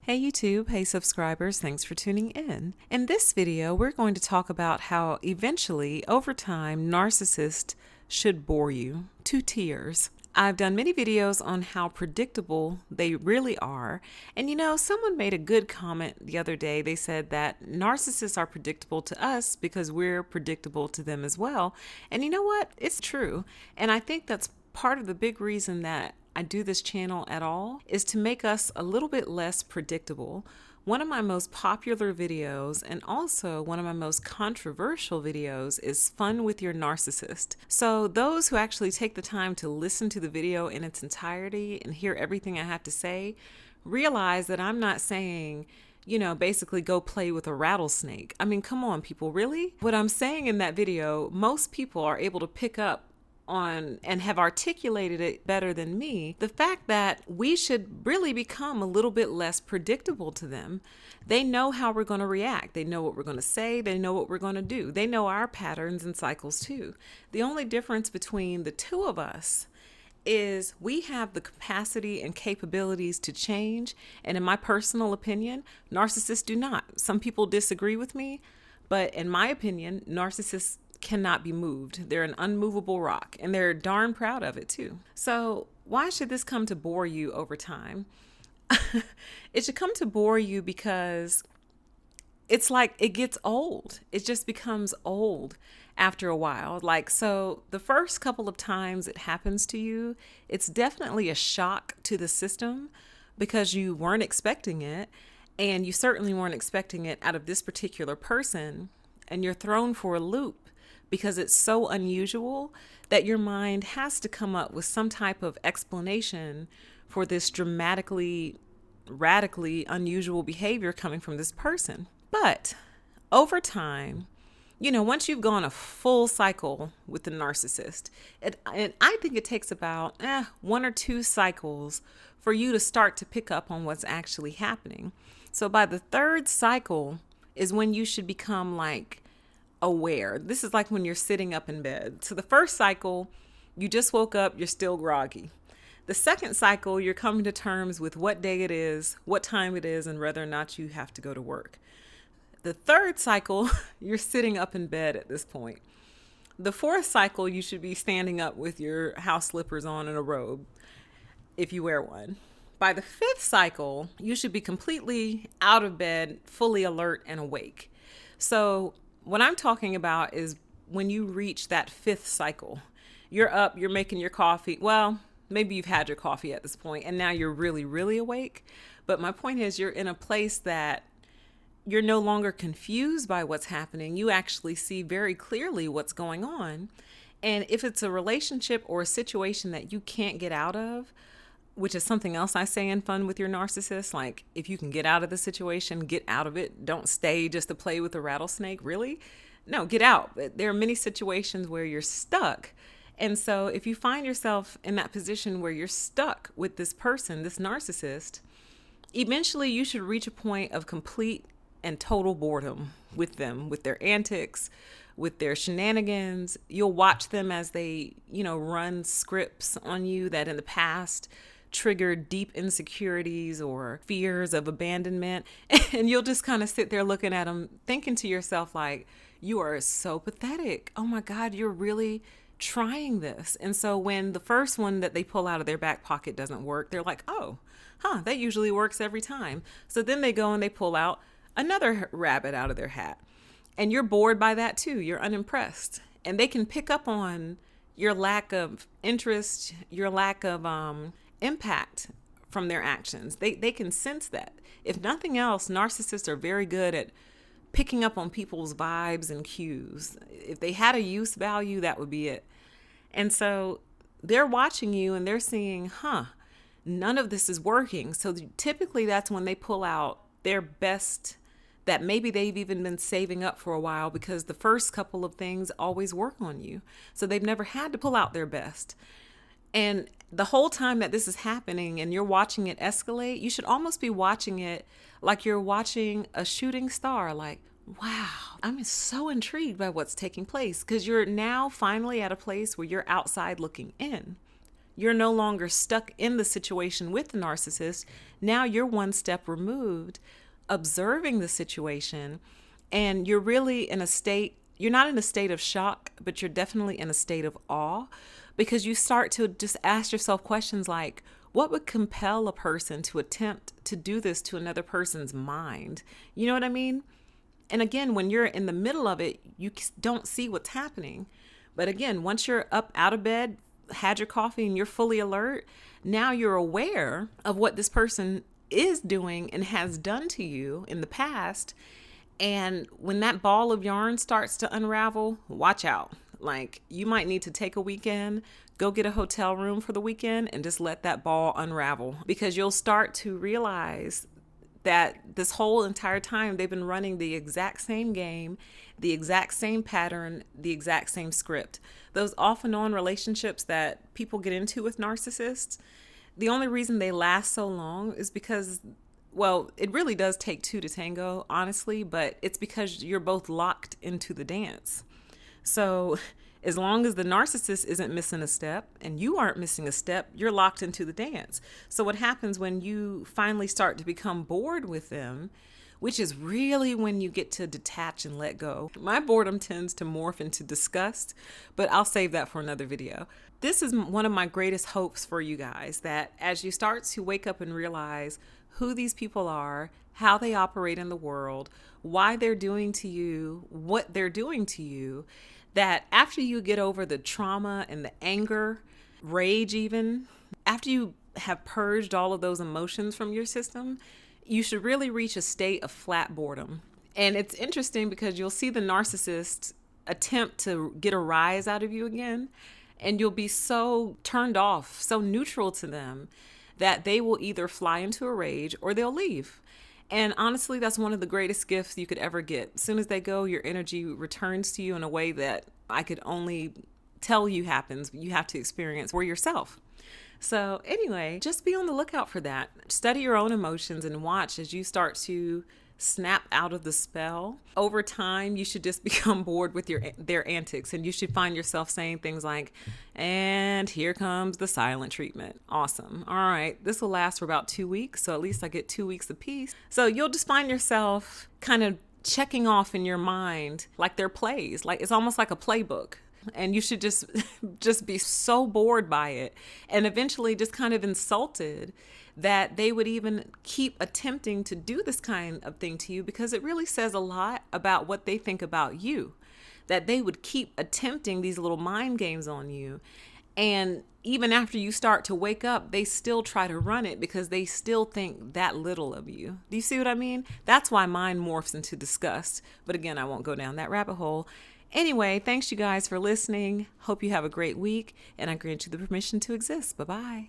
Hey YouTube, hey subscribers, thanks for tuning in. In this video, we're going to talk about how eventually, over time, narcissists should bore you to tears. I've done many videos on how predictable they really are. And someone made a good comment the other day. They said that narcissists are predictable to us because we're predictable to them as well. And you know what? It's true. And I think that's part of the big reason that I do this channel at all is to make us a little bit less predictable. One of my most popular videos and also one of my most controversial videos is Fun with Your Narcissist. So those who actually take the time to listen to the video in its entirety and hear everything I have to say realize that I'm not saying, basically go play with a rattlesnake. I mean, come on, people, really? What I'm saying in that video, most people are able to pick up on and have articulated it better than me, the fact that we should really become a little bit less predictable to them. They know how we're going to react. They know what we're going to say. They know what we're going to do. They know our patterns and cycles too. The only difference between the two of us is we have the capacity and capabilities to change. And in my personal opinion, narcissists do not. Some people disagree with me, but in my opinion, narcissists cannot be moved. They're an unmovable rock, and they're darn proud of it too. So why should this come to bore you over time? It should come to bore you because it's like it gets old. It just becomes old after a while. So the first couple of times it happens to you, it's definitely a shock to the system because you weren't expecting it, and you certainly weren't expecting it out of this particular person, and you're thrown for a loop because it's so unusual that your mind has to come up with some type of explanation for this dramatically, radically unusual behavior coming from this person. But over time, once you've gone a full cycle with the narcissist, and I think it takes about one or two cycles for you to start to pick up on what's actually happening. So by the third cycle is when you should become aware. This is like when you're sitting up in bed. So the first cycle, you just woke up, you're still groggy. The second cycle, you're coming to terms with what day it is, what time it is, and whether or not you have to go to work. The third cycle, you're sitting up in bed at this point. The fourth cycle, you should be standing up with your house slippers on and a robe, if you wear one. By the fifth cycle, you should be completely out of bed, fully alert and awake. So what I'm talking about is when you reach that fifth cycle, you're up, you're making your coffee. Well, maybe you've had your coffee at this point and now you're really, really awake. But my point is you're in a place that you're no longer confused by what's happening. You actually see very clearly what's going on. And if it's a relationship or a situation that you can't get out of, which is something else I say in Fun with Your Narcissist, if you can get out of the situation, get out of it. Don't stay just to play with a rattlesnake, really. No, get out. There are many situations where you're stuck. And so if you find yourself in that position where you're stuck with this person, this narcissist, eventually you should reach a point of complete and total boredom with them, with their antics, with their shenanigans. You'll watch them as they, run scripts on you that in the past triggered deep insecurities or fears of abandonment. And you'll just kind of sit there looking at them, thinking to yourself, you are so pathetic. Oh my God, you're really trying this. And so when the first one that they pull out of their back pocket doesn't work, they're like, that usually works every time. So then they go and they pull out another rabbit out of their hat. And you're bored by that too. You're unimpressed. And they can pick up on your lack of interest, your lack of impact from their actions. They can sense that. If nothing else, narcissists are very good at picking up on people's vibes and cues. If they had a use value, that would be it. And so they're watching you and they're seeing, none of this is working. So typically that's when they pull out their best that maybe they've even been saving up for a while, because the first couple of things always work on you. So they've never had to pull out their best. And the whole time that this is happening and you're watching it escalate, you should almost be watching it like you're watching a shooting star. Wow, I'm so intrigued by what's taking place, because you're now finally at a place where you're outside looking in. you're no longer stuck in the situation with the narcissist. Now you're one step removed, observing the situation, and you're really in a state, you're not in a state of shock, but you're definitely in a state of awe, because you start to just ask yourself questions like, what would compel a person to attempt to do this to another person's mind? You know what I mean? And again, when you're in the middle of it, you don't see what's happening. But again, once you're up out of bed, had your coffee, and you're fully alert, now you're aware of what this person is doing and has done to you in the past. And when that ball of yarn starts to unravel, watch out. Like, you might need to take a weekend, go get a hotel room for the weekend, and just let that ball unravel, because you'll start to realize that this whole entire time they've been running the exact same game, the exact same pattern, the exact same script. Those off and on relationships that people get into with narcissists, the only reason they last so long is because, well, it really does take two to tango, honestly, but it's because you're both locked into the dance. So as long as the narcissist isn't missing a step and you aren't missing a step, you're locked into the dance. So what happens when you finally start to become bored with them, which is really when you get to detach and let go. My boredom tends to morph into disgust, but I'll save that for another video. This is one of my greatest hopes for you guys, that as you start to wake up and realize who these people are, how they operate in the world, why they're doing to you what they're doing to you, that after you get over the trauma and the anger, rage even, after you have purged all of those emotions from your system, you should really reach a state of flat boredom. And it's interesting because you'll see the narcissist attempt to get a rise out of you again, and you'll be so turned off, so neutral to them, that they will either fly into a rage or they'll leave. And honestly, that's one of the greatest gifts you could ever get. As soon as they go, your energy returns to you in a way that I could only tell you happens, but you have to experience for yourself. So anyway, just be on the lookout for that. Study your own emotions and watch as you start to snap out of the spell. Over time, you should just become bored with their antics, and you should find yourself saying things like, and here comes the silent treatment. Awesome. All right, this will last for about 2 weeks, so at least I get 2 weeks apiece. So you'll just find yourself kind of checking off in your mind like they're plays, like it's almost like a playbook. And you should just be so bored by it, and eventually just kind of insulted that they would even keep attempting to do this kind of thing to you, because it really says a lot about what they think about you, that they would keep attempting these little mind games on you. And even after you start to wake up, they still try to run it because they still think that little of you. Do you see what I mean? That's why mine morphs into disgust. But again, I won't go down that rabbit hole. Anyway, thanks you guys for listening. Hope you have a great week, and I grant you the permission to exist. Bye-bye.